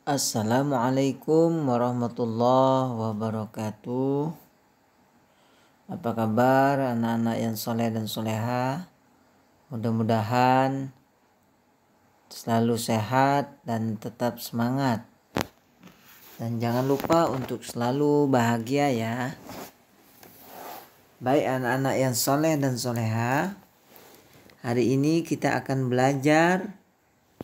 Assalamualaikum warahmatullahi wabarakatuh. Apa kabar anak-anak yang soleh dan soleha? Mudah-mudahan selalu sehat dan tetap semangat. Dan jangan lupa untuk selalu bahagia ya. Baik anak-anak yang soleh dan soleha, hari ini kita akan belajar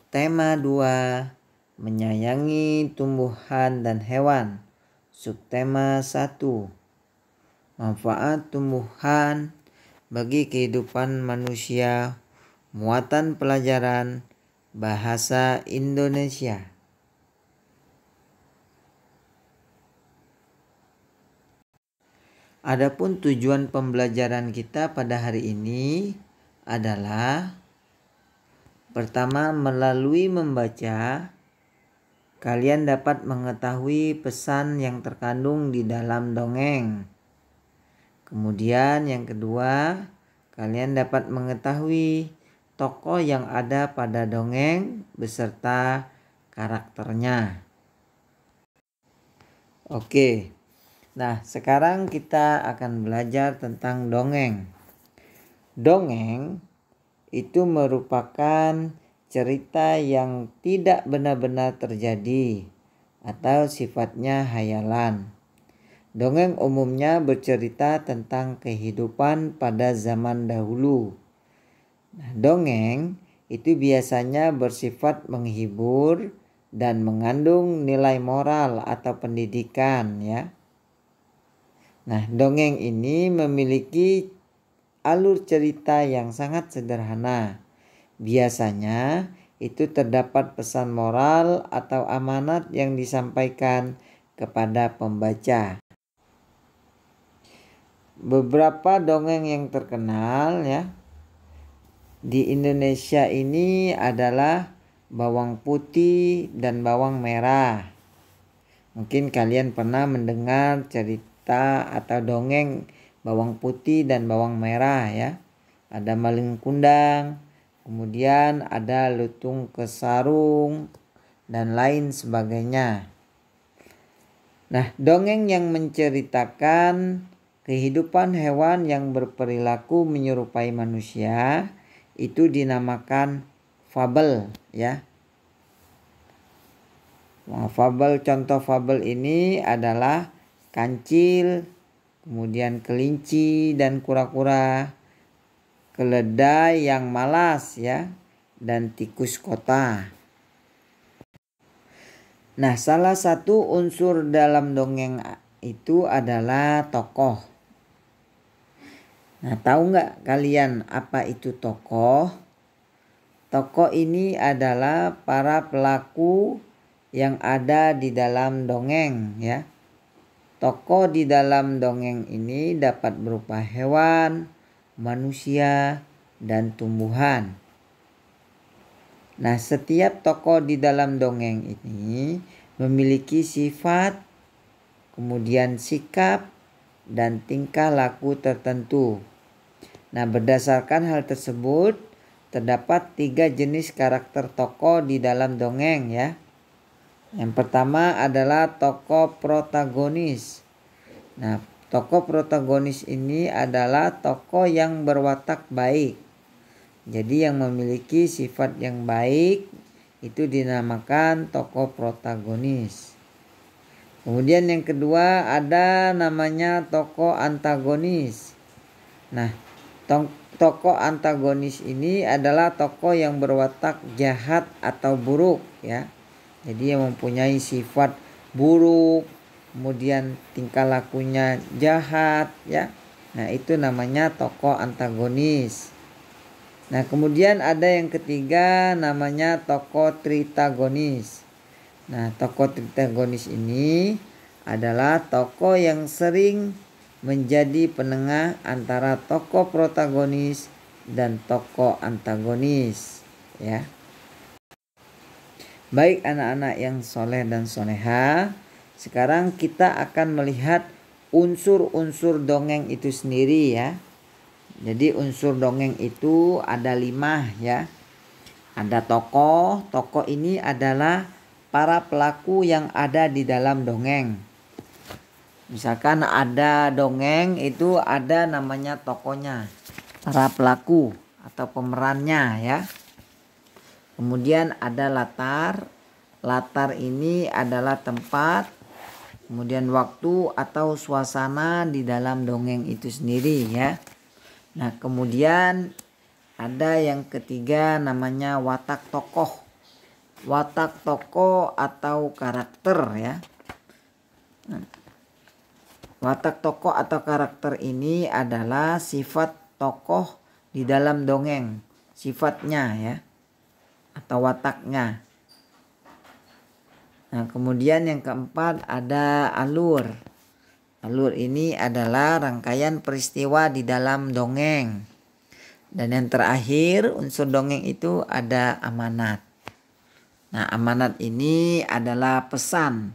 tema 2, menyayangi tumbuhan dan hewan. Subtema 1, manfaat tumbuhan bagi kehidupan manusia. Muatan pelajaran bahasa Indonesia. Adapun tujuan pembelajaran kita pada hari ini adalah pertama, melalui membaca kalian dapat mengetahui pesan yang terkandung di dalam dongeng. Kemudian yang kedua, kalian dapat mengetahui tokoh yang ada pada dongeng beserta karakternya. Oke. Nah, sekarang kita akan belajar tentang dongeng. Dongeng itu merupakan cerita yang tidak benar-benar terjadi atau sifatnya hayalan. Dongeng umumnya bercerita tentang kehidupan pada zaman dahulu. Nah, dongeng itu biasanya bersifat menghibur dan mengandung nilai moral atau pendidikan ya. Nah, dongeng ini memiliki alur cerita yang sangat sederhana. Biasanya itu terdapat pesan moral atau amanat yang disampaikan kepada pembaca. Beberapa dongeng yang terkenal ya di Indonesia ini adalah Bawang Putih dan Bawang Merah. Mungkin kalian pernah mendengar cerita atau dongeng Bawang Putih dan Bawang Merah ya. Ada Malin Kundang, kemudian ada Lutung Kesarung dan lain sebagainya. Nah, dongeng yang menceritakan kehidupan hewan yang berperilaku menyerupai manusia itu dinamakan fabel ya. Nah, contoh fabel ini adalah kancil, kemudian kelinci dan kura-kura, keledai yang malas ya, dan tikus kota. Nah, salah satu unsur dalam dongeng itu adalah tokoh. Nah, tahu nggak kalian apa itu tokoh? Tokoh ini adalah para pelaku yang ada di dalam dongeng ya. Tokoh di dalam dongeng ini dapat berupa hewan, manusia, dan tumbuhan. Nah, setiap tokoh di dalam dongeng ini memiliki sifat, kemudian sikap, dan tingkah laku tertentu. Nah, berdasarkan hal tersebut, terdapat 3 jenis karakter tokoh di dalam dongeng ya. Yang pertama adalah tokoh protagonis. Nah, tokoh protagonis ini adalah tokoh yang berwatak baik. Jadi yang memiliki sifat yang baik itu dinamakan tokoh protagonis. Kemudian yang kedua ada namanya tokoh antagonis. Nah, tokoh antagonis ini adalah tokoh yang berwatak jahat atau buruk ya. Jadi yang mempunyai sifat buruk, kemudian tingkah lakunya jahat ya. Nah, itu namanya tokoh antagonis. Nah, kemudian ada yang ketiga namanya tokoh tritagonis. Nah, tokoh tritagonis ini adalah tokoh yang sering menjadi penengah antara tokoh protagonis dan tokoh antagonis ya. Baik anak-anak yang soleh dan soleha, sekarang kita akan melihat unsur-unsur dongeng itu sendiri ya. Jadi unsur dongeng itu ada 5 ya. Ada tokoh ini adalah para pelaku yang ada di dalam dongeng. Misalkan ada dongeng itu ada namanya tokohnya, para pelaku atau pemerannya ya. Kemudian ada latar. Latar ini adalah tempat, kemudian waktu atau suasana di dalam dongeng itu sendiri ya. Nah, kemudian ada yang ketiga namanya watak tokoh. Watak tokoh atau karakter ya. Watak tokoh atau karakter ini adalah sifat tokoh di dalam dongeng, sifatnya ya, atau wataknya. Nah, kemudian yang keempat ada alur. Alur ini adalah rangkaian peristiwa di dalam dongeng. Dan yang terakhir unsur dongeng itu ada amanat. Nah, amanat ini adalah pesan.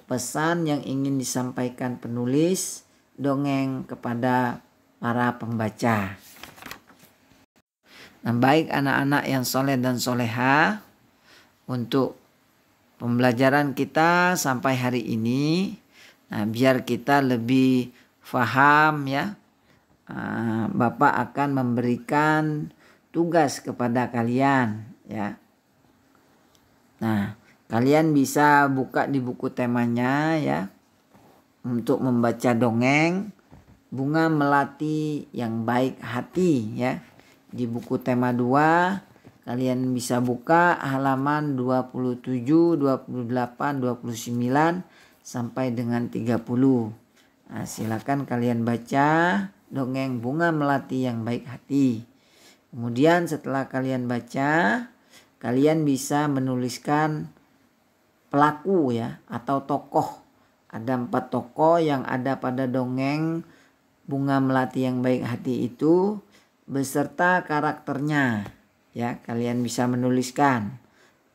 Pesan yang ingin disampaikan penulis dongeng kepada para pembaca. Nah, baik anak-anak yang soleh dan soleha, untuk pembelajaran kita sampai hari ini, nah, biar kita lebih paham ya, Bapak akan memberikan tugas kepada kalian ya. Nah, kalian bisa buka di buku temanya ya, untuk membaca dongeng Bunga Melati yang Baik Hati ya. Di buku tema 2 kalian bisa buka halaman 27, 28, 29 sampai dengan 30. Nah, silakan kalian baca dongeng Bunga Melati yang Baik Hati. Kemudian setelah kalian baca, kalian bisa menuliskan pelaku ya atau tokoh. Ada 4 tokoh yang ada pada dongeng Bunga Melati yang Baik Hati itu beserta karakternya. Ya, kalian bisa menuliskan.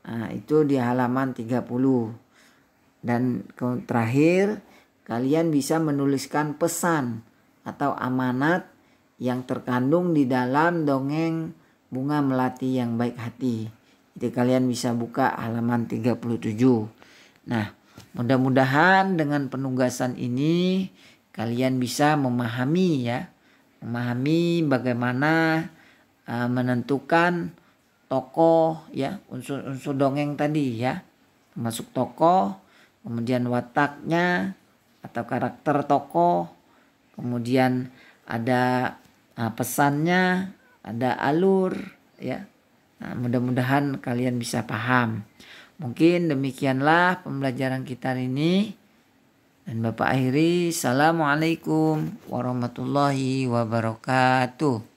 Nah, itu di halaman 30. Dan terakhir, kalian bisa menuliskan pesan atau amanat yang terkandung di dalam dongeng Bunga Melati yang Baik Hati. Jadi kalian bisa buka halaman 37. Nah, mudah-mudahan dengan penugasan ini kalian bisa memahami ya. Memahami bagaimana menentukan tokoh ya, unsur-unsur dongeng tadi ya, termasuk tokoh, kemudian wataknya atau karakter tokoh, kemudian ada pesannya, ada alur ya. Nah, mudah-mudahan kalian bisa paham. Mungkin demikianlah pembelajaran kita hari ini. Dan Bapak akhiri, Assalamualaikum warahmatullahi wabarakatuh.